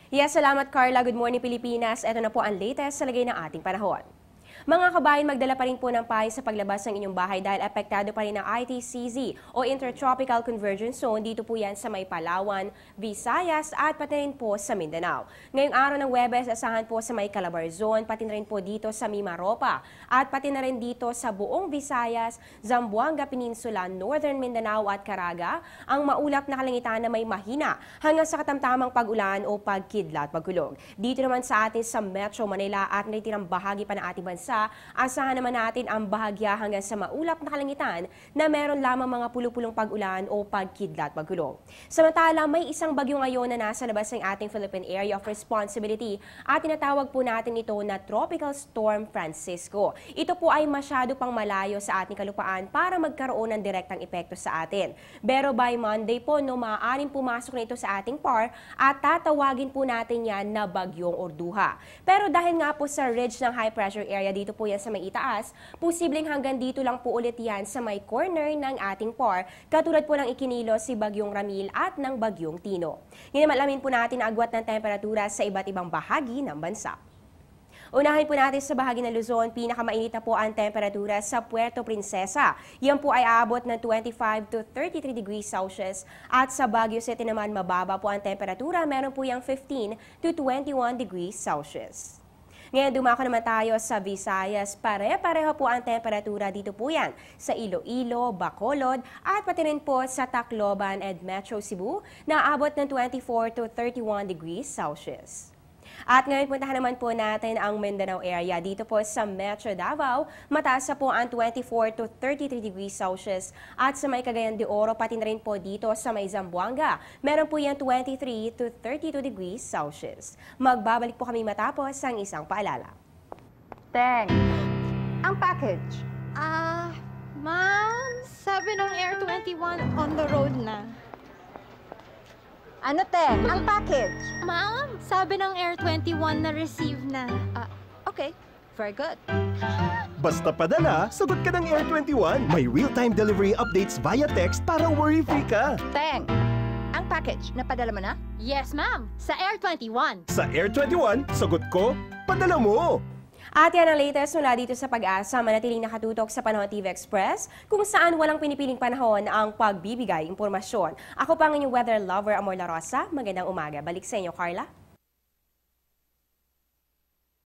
Yes, salamat Carla. Good morning Pilipinas. Ito na po ang latest sa lagay ng ating panahon. Mga kabayan, magdala pa rin po ng payo sa paglabas ng inyong bahay dahil apektado pa rin ng ITCZ o Intertropical Convergence Zone. Dito po yan sa may Palawan, Visayas at pati rin po sa Mindanao. Ngayong araw ng Huwebes, asahan po sa may Calabar Zone, pati na rin po dito sa Mimaropa at pati na rin dito sa buong Visayas, Zamboanga Peninsula, Northern Mindanao at Caraga, ang maulap na kalangitan na may mahina hanggang sa katamtamang pag-ulan o pagkidlat, pagkulog. Dito naman sa atin sa Metro Manila at natitirang bahagi pa ng ating bansa, asahan naman natin ang bahagya hanggang sa maulap na kalangitan na meron lamang mga pulupulong pag-ulan o pagkidlat, pagkulog. Samantala, may isang bagyo ngayon na nasa labas ng ating Philippine Area of Responsibility at tinatawag po natin ito na Tropical Storm Francisco. Ito po ay masyado pang malayo sa ating kalupaan para magkaroon ng direktang epekto sa atin. Pero by Monday po, maaaring pumasok na ito sa ating PAR at tatawagin po natin yan na Bagyong Orduha. Pero dahil nga po sa ridge ng high pressure area, dito po yan sa may itaas, posibleng hanggang dito lang po ulit yan sa may corner ng ating PAR, katulad po ng ikinilos si Bagyong Ramil at ng Bagyong Tino. Ngayon alamin po natin ang agwat ng temperatura sa iba't ibang bahagi ng bansa. Unahin po natin sa bahagi ng Luzon, pinakamainit na po ang temperatura sa Puerto Princesa. Yan po ay aabot ng 25 to 33 degrees Celsius at sa Baguio City naman mababa po ang temperatura, meron po yung 15 to 21 degrees Celsius. Ngayon, dumako naman tayo sa Visayas. Pare-pareho po ang temperatura dito po yan sa Iloilo, Bacolod at pati rin po sa Tacloban and Metro Cebu na aabot ng 24 to 31 degrees Celsius. At ngayon puntahan naman po natin ang Mindanao area. Dito po sa Metro Davao, mataas na po ang 24 to 33 degrees Celsius. At sa may Cagayan de Oro, pati na rin po dito sa may Zamboanga, meron po yan 23 to 32 degrees Celsius. Magbabalik po kami matapos ang isang paalala. Teng, ang package. Ma'am, sabi ng Air 21 on the road na. Ano, Teng? Ang package. Ma'am, sabi ng Air 21 na receive na. Okay, very good. Basta padala, sagot ka ng Air 21. May real-time delivery updates via text para worry-free ka. Teng, ang package, napadala mo na? Yes, ma'am, sa Air 21. Sa Air 21, sagot ko, padala mo. At yan ang latest mula dito sa Pag-asa, manatiling nakatutok sa Panahon TV Express, kung saan walang pinipiling panahon ang pagbibigay impormasyon. Ako pa ang inyong weather lover, Amor La Rosa. Magandang umaga. Balik sa inyo, Carla.